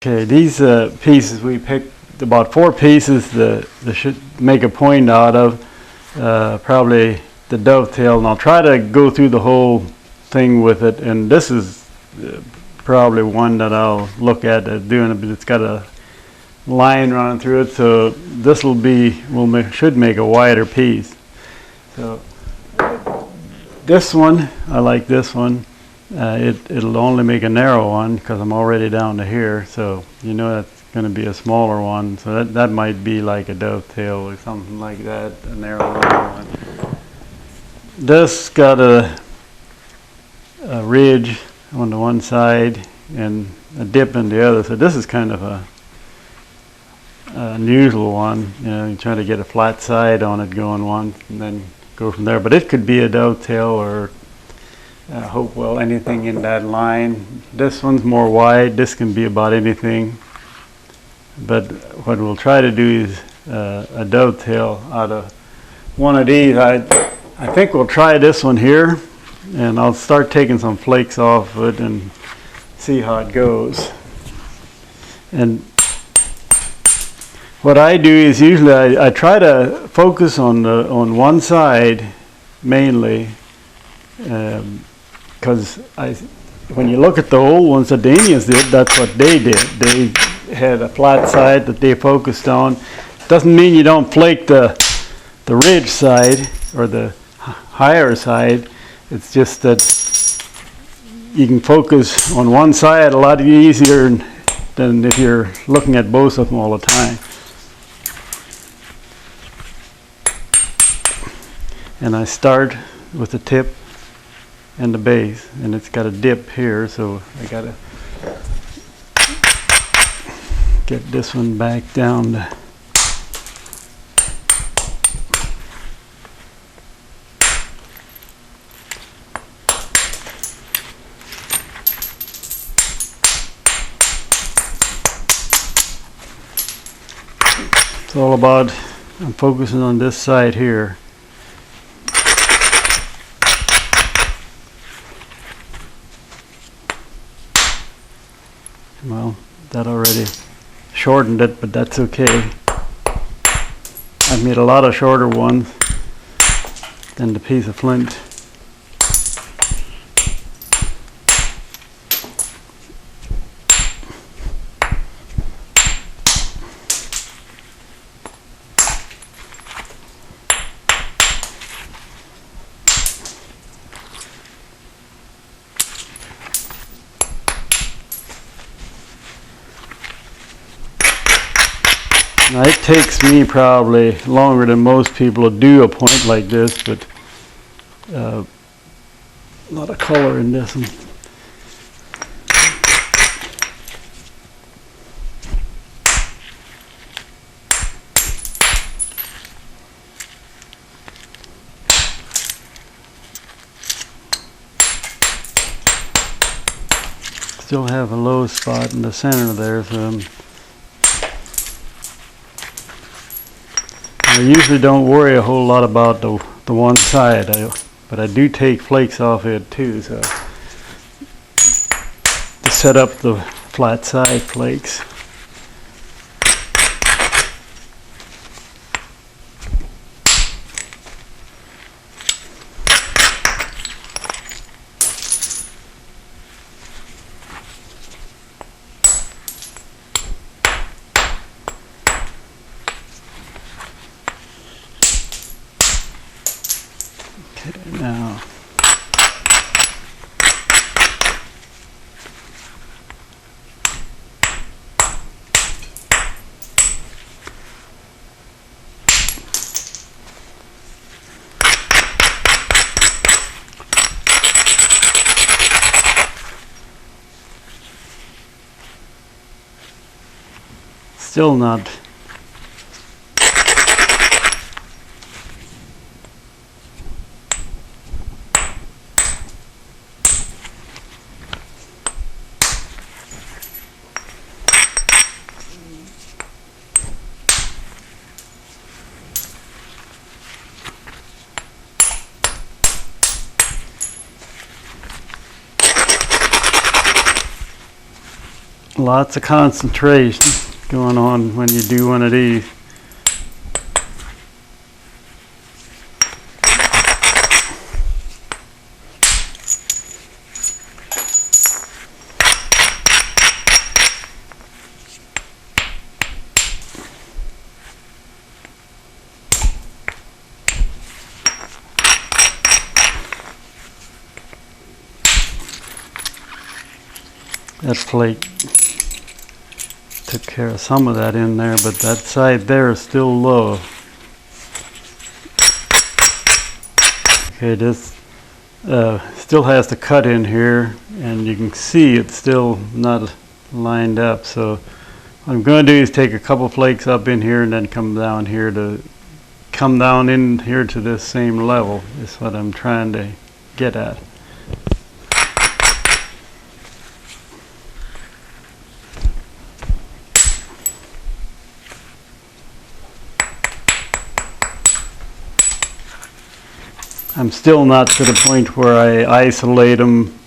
Okay, these pieces we picked about 4 pieces that should make a point out of, probably the dovetail, and I'll try to go through the whole thing with it. And this is probably one that I'll look at doing it, but it's got a line running through it, so this should make a wider piece. So this one, I like this one. It'll only make a narrow one because I'm already down to here, so you know that's going to be a smaller one. So that might be like a dovetail or something like that, a narrow one. This got a ridge on the one side and a dip in the other, so this is kind of an unusual one. You know, you try to get a flat side on it going one and then go from there. But it could be a dovetail or Hopewell, anything in that line. This one's more wide. This can be about anything. But what we'll try to do is a dovetail out of one of these. I think we'll try this one here, and I'll start taking some flakes off of it and see how it goes. And what I do is usually I try to focus on one side mainly, because when you look at the old ones that the Indians did, that's what they did. They had a flat side that they focused on. Doesn't mean you don't flake the ridge side or the higher side. It's just that you can focus on one side a lot easier than if you're looking at both of them all the time. And I start with the tip and the base, and it's got a dip here, so I gotta get this one back down to it's all about, I'm focusing on this side here. Well, that already shortened it, but that's okay. I've made a lot of shorter ones than the piece of flint. Now, it takes me probably longer than most people to do a point like this, but a lot of color in this one. Still have a low spot in the center there, so I usually don't worry a whole lot about the one side, but I do take flakes off it too, so to set up the flat side flakes. Now, still not Lots of concentration going on when you do one of these. That plate took care of some of that in there, but that side there is still low. Okay, this still has the cut in here, and you can see it's still not lined up. So what I'm going to do is take a couple flakes up in here and then come down in here to this same level. Is what I'm trying to get at. I'm still not to the point where I isolate them.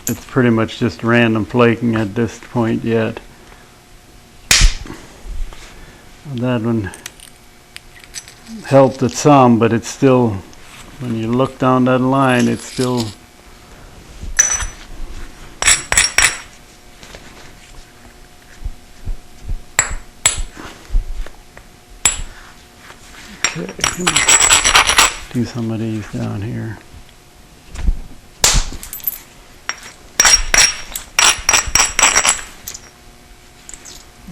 It's pretty much just random flaking at this point yet. That one helped it some, but it's still, when you look down that line, it's still okay. Do some of these down here.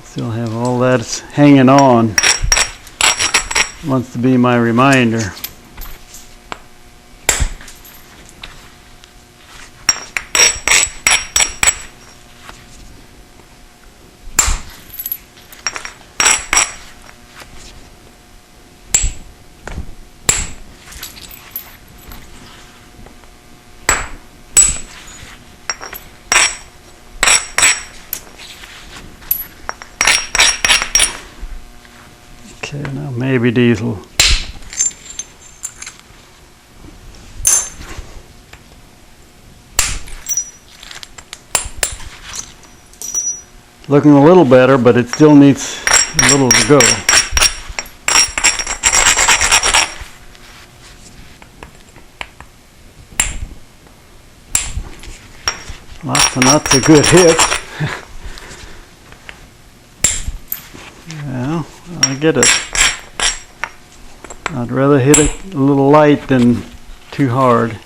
Still have all that hanging on. Wants to be my reminder. Okay, now maybe these will looking a little better, but it still needs a little to go. Lots and lots of good hits. Well, I get it. I'd rather hit it a little light than too hard.